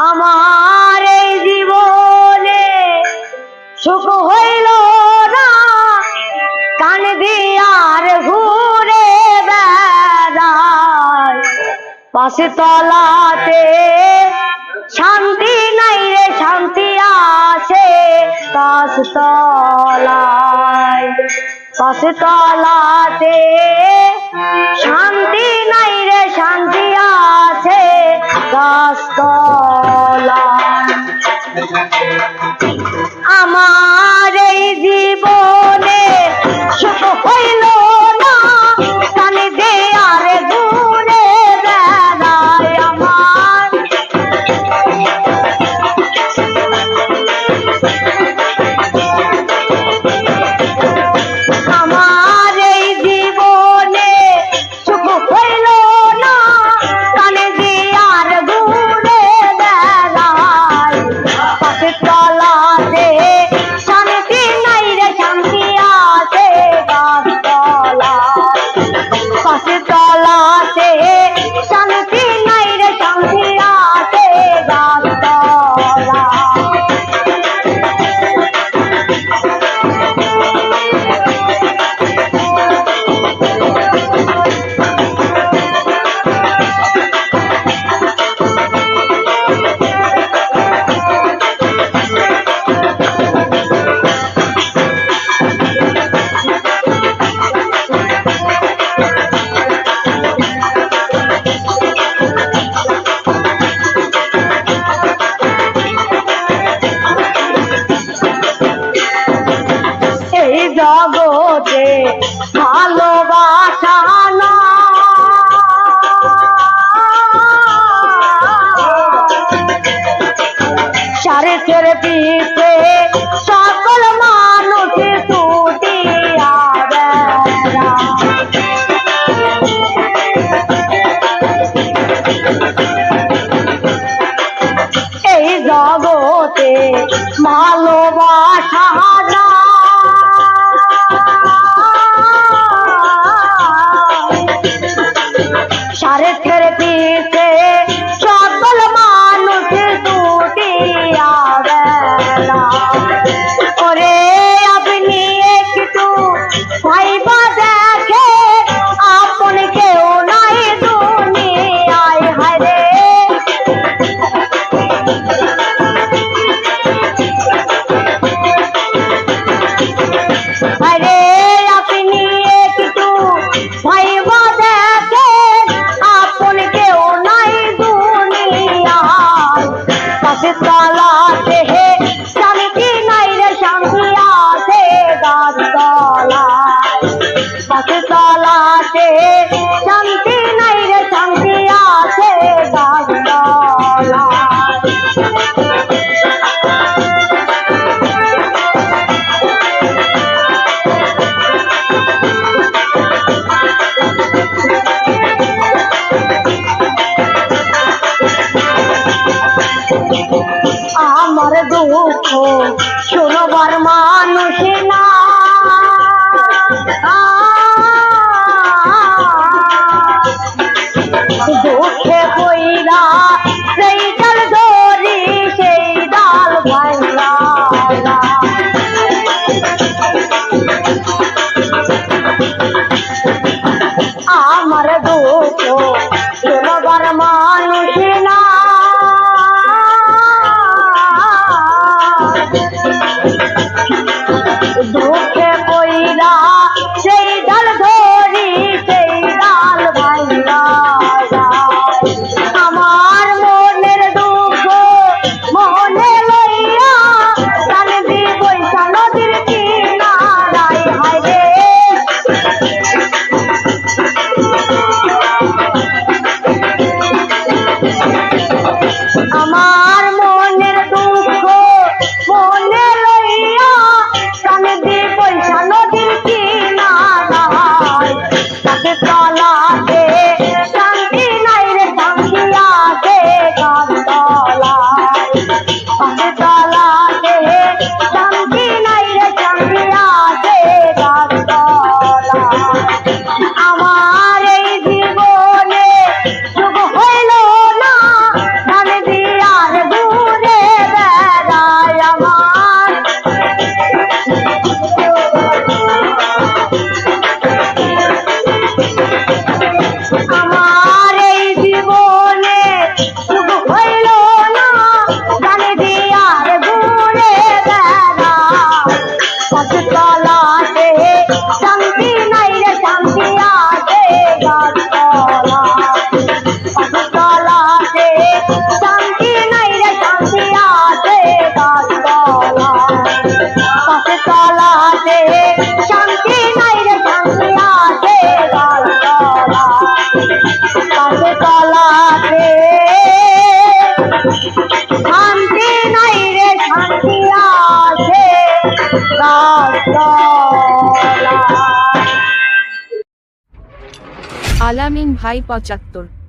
আমার এই জীবনে সুখ হইল না, কান দিয়ার ঘুরে বেড়ায়। পাশে তলাতে শান্তি নাই রে, শান্তি আছে পাশ তলায়। পাশে তলাতে শান্তি নাই রে, শান্তি আছে গাছ তলায়। আমার এই জীবনে সুখ হইল না, কান দেয়ার ঘুরে বেড়ায়। আমার এই জীবনে সুখ হইল না, কান দেয়ার ঘুরে বেড়ায়। পাশে তলাতে শান্তি নাই রে, শান্তি আছে গাছ তলায়। পাশে তলাতে শান্তি নাই রে, শান্তি আছে গাছ তলায়। এই জগতে ভালোবাসা না, স্বার্থের পিছে সকল মানুষ ছুটিয়া বেড়ায়। এই জগতে ভালোবাসা না, স্বার্থের পিছে সকল মানুষ ছুটিয়া বেড়ায়। ওরে আপনি একটু ভাইবা দেখে, আপন কেউ নাই দুনিয়ায়। হায়রে আরে আপনি একটু ভাইবা দেখে, আপন কেউ নাই দুনিয়ায়। পাশে তলাতে শান্তি নাই রে, শান্তি আছে গাছ তলায়। পাশে তলাতে শান্তি নাই রে, শান্তি আছে গাছ তলায়। আমার দুঃখ শুনবার মানুষ না, দুঃখে পইরা সেই ডাল ধরি, সেই ডাল ভাঙা। আমার দুঃখ শুনবার মানুষ না, তলাতে শান্তি নাই রে শান্তি আছে গাছতলা তলাতে শান্তি নাই রে শান্তি আছে গাছতলা। আলামিন ভাই ৭৫।